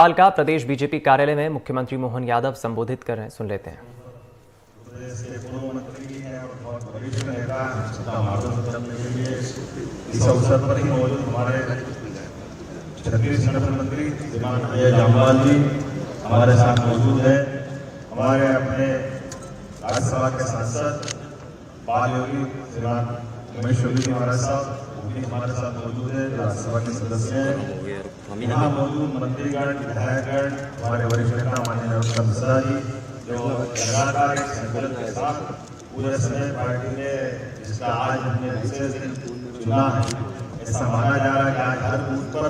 साल का प्रदेश बीजेपी कार्यालय में मुख्यमंत्री मोहन यादव संबोधित कर रहे हैं, सुन लेते हैं। प्रदेश के पूर्व मंत्री हैं और बहुत वरिष्ठ नेता हैं। सत्ता मार्गदर्शन करने के लिए इस अवसर पर ही मौजूद हमारे छत्तीसगढ़ मंत्री श्रीमान अजय जामवाल जी हमारे साथ मौजूद है। हमारे अपने राज्यसभा के सांसद बाल योगी श्रीमान उमेश योगी जी हमारे साथ भी हमारे साथ मौजूद है। राज्यसभा के सदस्य हैं, यहाँ मौजूद मंत्रीगण, विधायकगण, हमारे वरिष्ठ नेता माननीय नरोत्तम मिश्रा जी जो लगातार एक संकल्प के साथ पूरे समय पार्टी ने जिसका आज हमने विशेष दिन चुना है। ऐसा माना जा रहा है कि आज हर बूथ पर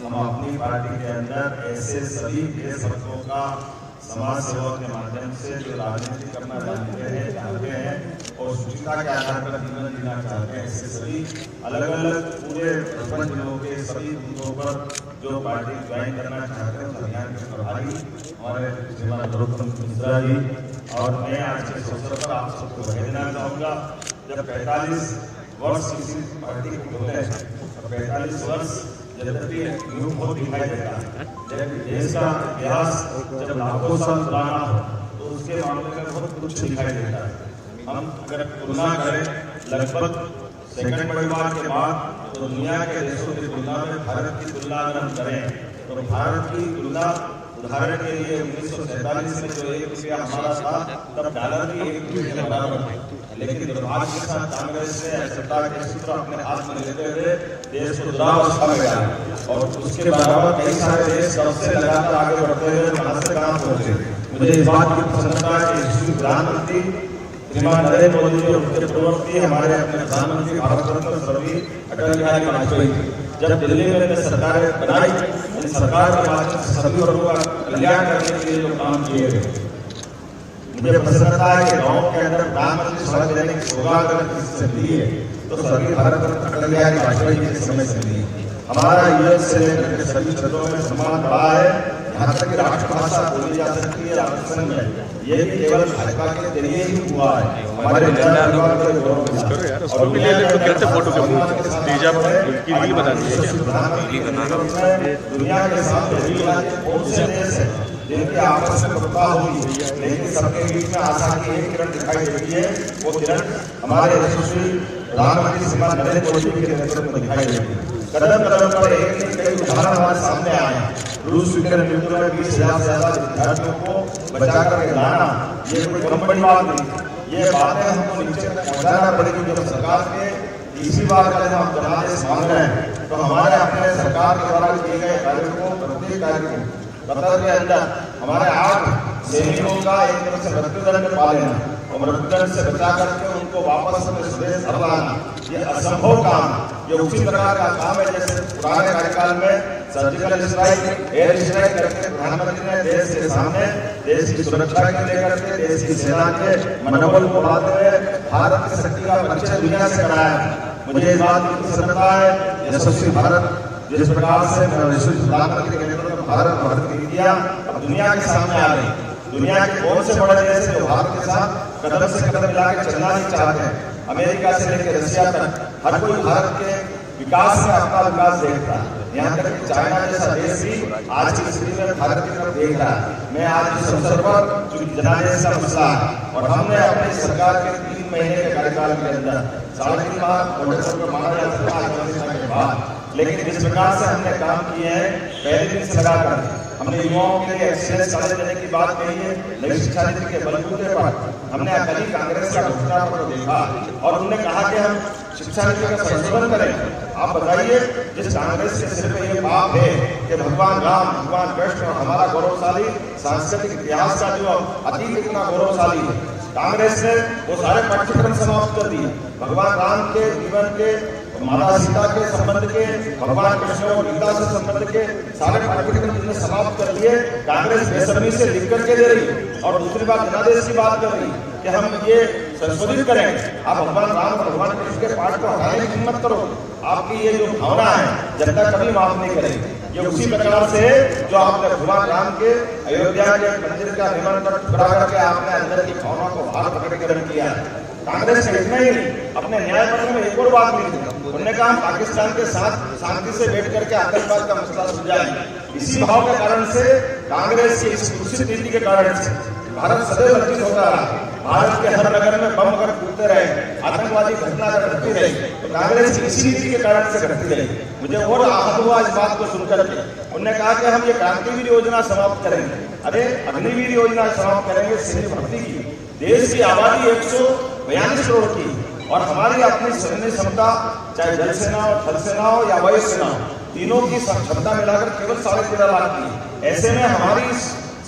हम अपनी पार्टी के अंदर ऐसे सभी देशभक्तों का समाज सेवा के माध्यम से जो राजनीति करना चाहते हैं और सूचना के आधार पर जीवन जीना चाहते हैं, ऐसे सभी अलग अलग पूरे 55 जिलों के सभी बूथों पर जो पार्टी ज्वाइन करना चाहते हैं उस अभियान के प्रभारी हमारे श्रीमान नरोत्तम मिश्रा जी। और मैं आज के अवसर पर आप सबको बधाई देना चाहूँगा। जब 45 वर्ष किसी पार्टी को होते हैं, 45 वर्ष यद्यपि यूं बहुत दिखाई देता है, जबकि देश का इतिहास जब लाखों साल पुराना हो तो उसके मामले में बहुत कुछ दिखाई देता है। हम अगर तुलना करें लगभग सेकंड वर्ल्ड वॉर के बाद तो दुनिया के देशों की तुलना में भारत की तुलना अगर हम करें तो भारत की तुलना उदाहरण के लिए 1947 में जो ₹1 हमारा था तब डॉलर भी ₹1 के बराबर थे। लेकिन दुर्भाग्य के साथ कांग्रेस ने सत्ता के सूत्र अपने हाथ में लेते हुए देश को दुरावस्था में डाला और उसके बराबर कई सारे देश कब से लगातार आगे बढ़ते हुए कहां से कहां पहुंचे। मुझे इस बात की प्रसन्नता है कि प्रधानमंत्री श्रीमान नरेंद्र मोदी जी और उनके पूर्ववर्ती हमारे अपने प्रधानमंत्री भारत रत्न स्वर्गीय अटल बिहारी वाजपेयी जब दिल्ली में सरकार बनाई, सरकार के माध्यम से सभी वर्गों का कल्याण करने के लिए जो काम किए गए, मुझे प्रसन्नता है कि गाँव के अंदर प्रधानमंत्री सड़क देने की सौगात अगर किसी से दी है तो स्वर्गीय भारत रत्न अटल बिहारी वाजपेयी जी के समय से दी है। हमारा यूएस से लेकर के सभी क्षेत्रों में सम्मान बढ़ा है। यहाँ तक कि राष्ट्रभाषा बोली जा सकती है राष्ट्रसंघ में, ये भी केवल भाजपा के जरिए ही हुआ है। हमारे दुनिया के सामने बहुत से देश है जिनके आपस में प्रतिभा होगी, लेकिन सबके बीच में आशा की एक किरण दिखाई देती है। वो किरण हमारे यशस्वी प्रधानमंत्री श्रीमान नरेंद्र मोदी के नेतृत्व में दिखाई देती है। कदम कदम पर एक नहीं कई उदाहरण हमारे सामने आए हैं। रूस यूक्रेन युद्ध में 20,000 से ज्यादा विद्यार्थियों को बचा करके लाना ये कोई कम बड़ी बात नहीं। ये बातें हमको नीचे तक पहुंचाना पड़ेगी। जब सरकार के तीसरी बार का हम जनादेश मांग रहे हैं तो हमारे अपने सरकार के द्वारा किए गए कार्य को प्रत्येक कार्य को कतर के अंदर हमारे 8 सैनिकों का एक तरह से मृत्युदंड पा लेना और मृत्युदंड से बचा करके उनको वापस अपने स्वदेश घर लाना ये असंभव काम, ये उसी प्रकार का काम है जैसे पुराने कार्यकाल में सर्जिकल स्ट्राइक, एयर स्ट्राइक करके प्रधानमंत्री ने देश के सामने देश की सुरक्षा के लेकर के देश की सेना के मनोबल को बढ़ाते हुए भारत की शक्ति का परिचय दुनिया से कराया। मुझे इस बात की प्रसन्नता है यशस्वी भारत जिस प्रकार से प्रधानमंत्री के नेतृत्व में भारत की नीतियां अब दुनिया के सामने आ रही। दुनिया के बहुत से बड़े देश जो भारत के साथ कदम से कदम मिलाकर चलना ही चाहते हैं। अमेरिका से लेकर रशिया तक हर कोई भारत के विकास में अपना विकास देखता है। यहाँ तक कि चाइना जैसा देश भी आज की स्थिति में भारत की तरफ देख रहा है। मैं आज इस अवसर पर चूंकि जनादेश का मसला है और हमने अपनी सरकार के 3 महीने के कार्यकाल के अंदर 3.5 माह बजट माना जा सकता है के बाद, लेकिन जिस प्रकार से हमने काम किए हैं पहले दिन से लगाकर हमने युवाओं के लिए एक्सीलेंस कॉलेज देने की बात कही है। नई शिक्षा नीति के बलबूते पर हमने अकाली कांग्रेस का घोषणापत्र देखा और उन्होंने कहा कि हम शिक्षा नीति का संशोधन करें। आप बताइए जिस कांग्रेस के सिर पे ये पाप है कि भगवान राम, भगवान कृष्ण और हमारा गौरवशाली सांस्कृतिक इतिहास का जो अतीत इतना गौरवशाली है, कांग्रेस ने वो सारे पाठ्यक्रम समाप्त कर दिए। भगवान राम के जीवन के, माता सीता के संबंध के, भगवान कृष्ण और गीता से संबंध के सारे पाठ्यक्रम जिसने समाप्त कर दिए, कांग्रेस बेशर्मी से लिख करके दे रही और दूसरी बात जनादेश की बात कर रही कि हम ये संशोधित करें। आप भगवान राम और भगवान कृष्ण के पाठ को हटाने की हिम्मत करो। आपकी ये जो भावना है जनता कभी माफ नहीं करेगी। ये उसी प्रकार से जो आपने भगवान राम के अयोध्या के मंदिर का निर्माण कर ठुकरा करके आपने अंदर की भावना को बाहर प्रकटीकरण किया है। कांग्रेस ने इतना ही नहीं, अपने न्याय पत्र में एक और बात लिखी, उन्होंने कहा हम पाकिस्तान के साथ शांति से बैठ करके आतंकवाद का मसला सुलझाएंगे। इसी भाव के कारण से कांग्रेस की इस दूषित नीति के कारण से भारत सदैव लज्जित होता रहा। भारत के हर नगर में बम अगर फूटते रहे, आतंकवादी घटना अगर घटती रही, तो कांग्रेस की इसी नीति के कारण से घटती रही। मुझे और आहत हुआ इस बात को सुनकर के। उन्होंने कहा कि हम ये क्रांतिवीर योजना समाप्त करेंगे। अरे अग्निवीर योजना समाप्त करेंगे सैन्य भर्ती की। देश की आबादी 142 करोड़ की और हमारी अपनी सैन्य क्षमता चाहे जल सेना हो, थल सेना हो या वायु सेना हो, तीनों की क्षमता मिलाकर केवल 13.5 लाख की। ऐसे में हमारी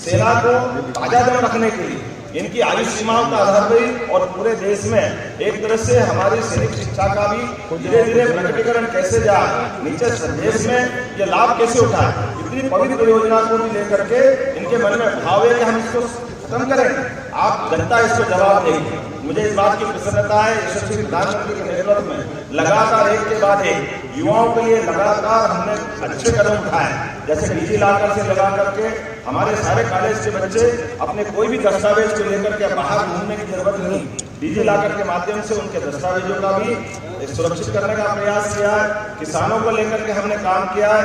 सेना को ताजा दम रखने के लिए इनकी आयु सीमाओं का आधार भी और पूरे देश में एक तरह से हमारी सैनिक शिक्षा का भी धीरे धीरे प्रकटीकरण कैसे जाए, नीचे देश में ये लाभ कैसे उठाए, इतनी पवित्र योजना को भी लेकर के इनके मन में भाव है कि हम इसको खत्म करें। आप जनता इसको जवाब देगी। मुझे इस बात की प्रसन्नता है, यशस्वी प्रधानमंत्री के नेतृत्व में लगातार एक के बाद एक युवाओं के लिए लगातार हमने अच्छे कदम उठाए। जैसे डिजी लॉकर से लगा करके हमारे सारे कॉलेज के बच्चे अपने कोई भी दस्तावेज को लेकर के बाहर घूमने की जरूरत नहीं, डिजी लॉकर के माध्यम से उनके दस्तावेजों का भी सुरक्षित करने का प्रयास किया है। किसानों को लेकर के हमने काम किया है।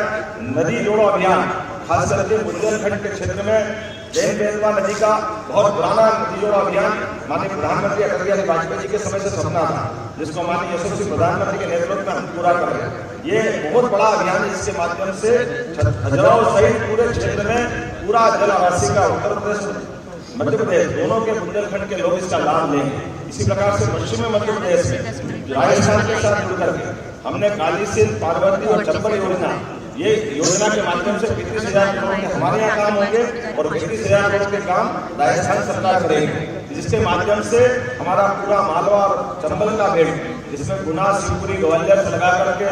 नदी जोड़ो अभियान, खास करके बुंदेलखंड के क्षेत्र में जैन बेतवा नदी का बहुत पुराना नदी जोड़ो अभियान माननीय प्रधानमंत्री अटल बिहारी वाजपेयी जी के समय से सपना था, जिसको माननीय यशस्वी प्रधानमंत्री के नेतृत्व में हम पूरा कर रहे हैं। ये बहुत बड़ा अभियान है, इसके माध्यम से खजुराहो सहित पूरे क्षेत्र में पूरा जल आवासी का उत्तर प्रदेश मध्य प्रदेश दोनों के बुंदेलखंड के लोग इसका लाभ लेंगे। इसी प्रकार से पश्चिमी मध्य प्रदेश में राजस्थान के साथ जुड़ करके हमने काली सिंध, पार्वती और चंबल योजना, ये योजना के माध्यम से 35,000 करोड़ के हमारे यहाँ काम होंगे और 35,000 करोड़ के काम राजस्थान सरकार करेगी, जिसके माध्यम से हमारा पूरा मालवा और चंबल का बेल्ट, जिसमें गुना, शिवपुरी, ग्वालियर से लगा करके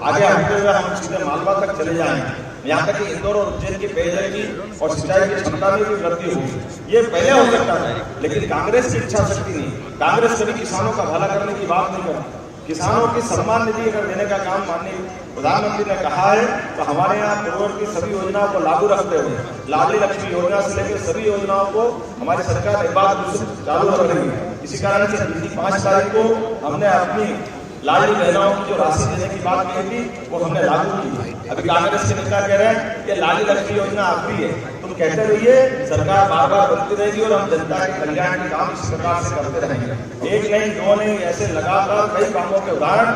आगे आते हुए हम सीधे मालवा तक चले जाएंगे। यहाँ तक कि इंदौर और उज्जैन की पेयजल की और सिंचाई की क्षमता में भी वृद्धि होगी। ये पहले हो सकता था, लेकिन कांग्रेस की इच्छा शक्ति नहीं। कांग्रेस कभी किसानों का भला करने की बात नहीं करती। किसानों की सम्मान निधि अगर देने का काम माननीय प्रधानमंत्री ने कहा है, तो हमारे यहाँ पूर्व की सभी योजनाओं को लागू रखते हुए लाडली लक्ष्मी योजना से लेकर सभी योजनाओं को हमारी सरकार एक बार चालू कर रही है। इसी कारण से 5 तारीख को हमने अपनी लाडली बहनों की जो राशि देने की बात कही थी वो हमने लागू की। अभी कांग्रेस के नेता कह रहे हैं कि लाडली लक्ष्मी योजना आखिरी है। तुम कहते रहिए, सरकार बार बार बनती रहेगी और हम जनता के कल्याण के काम इस प्रकार से करते रहेंगे। एक नहीं, दो नहीं, ऐसे लगातार कई कामों के उदाहरण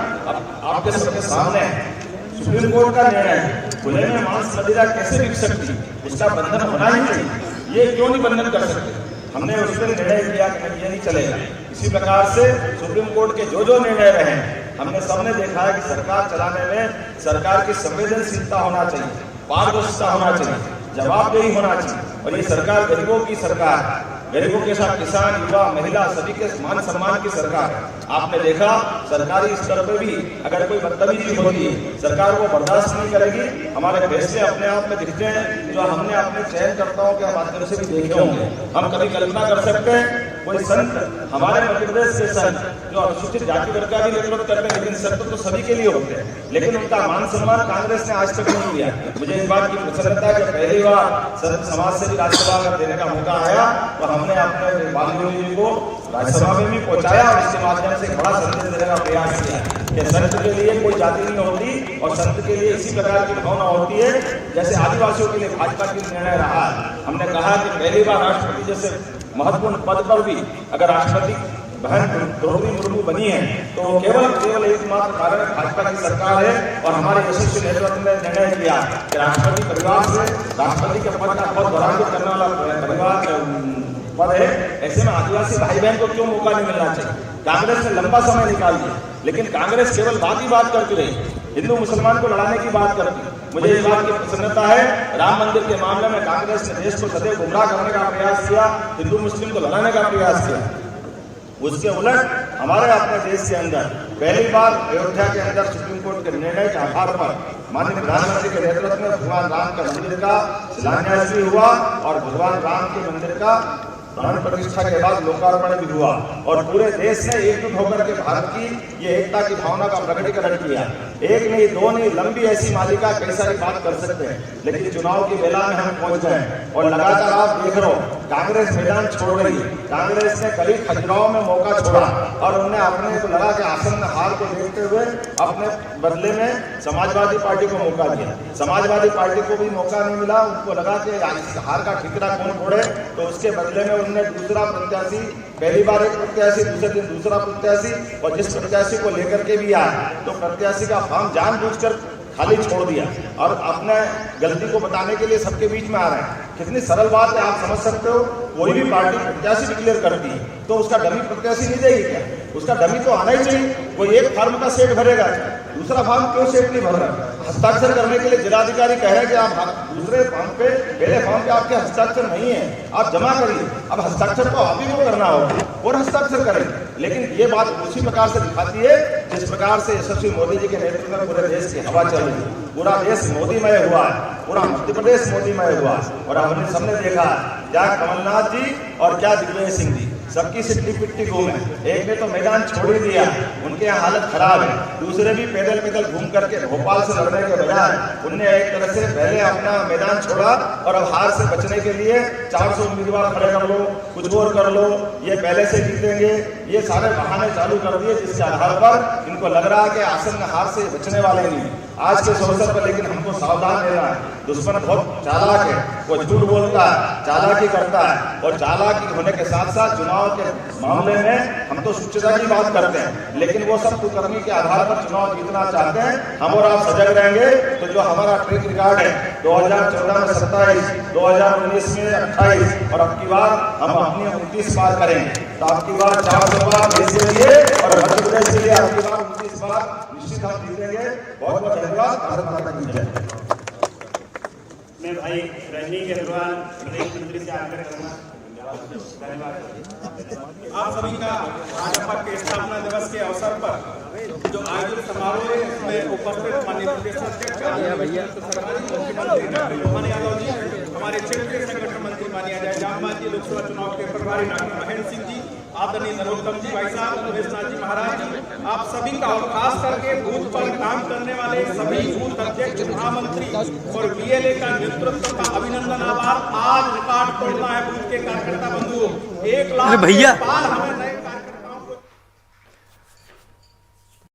आपके सबके सामने है। सुप्रीम कोर्ट का निर्णय है, खुले में मांस मदिरा कैसे बिक सकती, इसका बंधन होना ही चाहिए। ये क्यों नहीं बंधन कर सकते? हमने उस पर निर्णय किया कि ये नहीं चलेगा। इसी प्रकार से सुप्रीम कोर्ट के जो निर्णय रहे, हमने सबने देखा है कि सरकार चलाने में सरकार की संवेदनशीलता होना चाहिए, पारदर्शिता होना चाहिए, जवाबदेही होना चाहिए। और ये सरकार गरीबों की सरकार है, गरीबों के साथ किसान, युवा, महिला सभी के मान सम्मान की सरकार है। आपने देखा सरकारी स्तर पर भी अगर कोई बदतमीजी होती है, सरकार वो बर्दाश्त नहीं करेगी। हमारे फैसले अपने आप में दिखते हैं, जो हमने अपने चयनकर्ताओं के माध्यम से भी देखे होंगे। हम कभी कल्पना कर सकते हैं कोई संत, हमारे मध्य प्रदेश के संत जो अनुसूचित जाति वर्ग का भी नेतृत्व करते हैं, लेकिन संत तो सभी के लिए होते हैं, लेकिन उनका मान सम्मान कांग्रेस ने आज तक नहीं दिया। मुझे इस बात की प्रसन्नता है कि पहली बार संत समाज से भी राज्यसभा में देने का मौका आया, तो हमने अपने बालदेव जी को राज्यसभा में भी पहुंचाया और इसके माध्यम से बड़ा संदेश देने का प्रयास किया कि संत के लिए कोई जाति नहीं होती और संत के लिए इसी प्रकार की भावना होती है जैसे आदिवासियों के लिए भाजपा की निर्णय रहा है। हमने कहा कि पहली बार राष्ट्रपति जैसे महत्वपूर्ण पद पर भी अगर राष्ट्रपति बहन द्रौपदी मुर्मू बनी है, तो केवल एकमात्र कारण भाजपा की सरकार है और हमारे यशस्वी नेतृत्व ने निर्णय किया कि राष्ट्रपति परिवार से राष्ट्रपति के पद का पद गौरवान्वित करने वाला परिवार पद है। ऐसे में आदिवासी भाई बहन को क्यों मौका नहीं मिलना चाहिए? कांग्रेस ने लंबा समय निकाल दिया, लेकिन कांग्रेस केवल बात ही बात करती रही, हिंदू मुसलमान को लड़ाने की बात करती। मुझे इस बात की प्रसन्नता है, राम मंदिर के मामले में कांग्रेस ने देश को सदैव गुमराह करने का प्रयास किया, हिंदू मुस्लिम को लड़ाने का प्रयास किया। उसके उलट हमारे अपने देश के अंदर पहली बार अयोध्या के अंदर सुप्रीम कोर्ट के निर्णय के आधार पर माननीय प्रधानमंत्री के नेतृत्व में भगवान राम का मंदिर का शिलान्यास भी हुआ और भगवान राम के मंदिर का प्राण प्रतिष्ठा के बाद लोकार्पण भी हुआ और पूरे देश ने एकजुट होकर के भारत की ये एकता की भावना का प्रकटीकरण किया। एक नहीं, दो नहीं, लंबी ऐसी मालिका कई सारी बात कर सकते हैं, लेकिन चुनाव की बेला में हम पहुंच गए और लगातार आप देख रहे हो कांग्रेस मैदान छोड़ रही है। कांग्रेस ने कल खजुराहो में मौका छोड़ा और उन्हें अपने को लगा कि आसन्न हार को देखते हुए अपने बदले में समाजवादी पार्टी को मौका दिया। समाजवादी पार्टी को भी मौका नहीं मिला, उनको लगा कि हार का ठिकरा कौन फोड़े, तो उसके बदले में उन्होंने दूसरा प्रत्याशी, पहली बार एक प्रत्याशी, दूसरे दिन दूसरा प्रत्याशी, और जिस प्रत्याशी को लेकर के भी आया तो प्रत्याशी का फॉर्म जानबूझकर खाली छोड़ दिया और अपने गलती को बताने के लिए सबके बीच में आ रहे हैं। कितनी सरल बात है, आप समझ सकते हो। कोई भी पार्टी प्रत्याशी डिक्लेयर करती है तो उसका डमी प्रत्याशी नहीं देगी क्या? उसका डमी तो आना ही चाहिए। कोई एक फॉर्म का सेट भरेगा, दूसरा फॉर्म क्यों सेट नहीं भर रहा? हस्ताक्षर करने के लिए जिलाधिकारी कह रहे हैं कि आप दूसरे फॉर्म पे, पहले फॉर्म पे आपके हस्ताक्षर नहीं है, आप जमा करिए। अब हस्ताक्षर तो आप ही को करना होगा और हस्ताक्षर करें। लेकिन ये बात उसी प्रकार से दिखाती है जिस प्रकार से यशस्वी मोदी जी के नेतृत्व में पूरे देश की हवा चल रही है। पूरा देश मोदीमय हुआ है, पूरा मध्य प्रदेश मोदीमय हुआ है। और हमने सबने देखा क्या कमलनाथ जी और क्या दिग्विजय सिंह जी, सबकी सिट्टी पिट्टी घूमे। एक ने तो मैदान छोड़ ही दिया, उनके यहाँ हालत खराब है। दूसरे भी पैदल पैदल घूम करके भोपाल से लड़ने के बजाय उनने एक तरह से पहले अपना मैदान छोड़ा और अब हार से बचने के लिए 400 उम्मीदवार खड़े कर लो, कुछ और कर लो, ये पहले से जीतेंगे, ये सारे बहाने चालू कर दिए, जिसके आधार पर इनको लग रहा है कि आसन्न हार से बचने वाले नहीं आज के अवसर पर। लेकिन हमको सावधान रहना है, दुश्मन बहुत चालाक है, वो झूठ बोलता है, चालाकी करता है, और चालाकी होने के साथ साथ चुनाव के मामले में हम तो सुचिता की बात करते हैं, लेकिन वो सब कुकर्मी के आधार पर चुनाव जीतना चाहते हैं। हम और आप सजग रहेंगे तो जो हमारा ट्रैक रिकॉर्ड है 2014 में 27, 2019 में 28 और अब की बार हम अपनी 29 बार करेंगे। तो आपकी बार 400 बार देश के लिए और मध्य प्रदेश के लिए आपकी बार 29 बार निश्चित हम जीतेंगे। बहुत बहुत धन्यवाद। भारत माता की जय। मैं भाई रजनी के दौरान प्रदेश मंत्री से आग्रह करूंगा। आप सभी का भाजपा के स्थापना दिवस के अवसर पर जो आयोजित समारोह है उसमें उपस्थित माननीय प्रदेश अध्यक्ष मुख्यमंत्री मोहन यादव जी, हमारे क्षेत्रीय संगठन मंत्री माननीय अजय जामवाल जी, लोकसभा चुनाव के प्रभारी डॉक्टर महेंद्र सिंह जी, आदरणीय नरोत्तम जी, भाई साहब रमेशनाथ जी महाराज जी, आप सभी का और खास करके बूथ पर काम करने वाले सभी बूथ अध्यक्ष, महामंत्री और बीएलए का नेतृत्व का अभिनंदन, आभार। आज रिकॉर्ड तोड़ना है बूथ के कार्यकर्ता बंधुओं। 1 लाख भैया हमें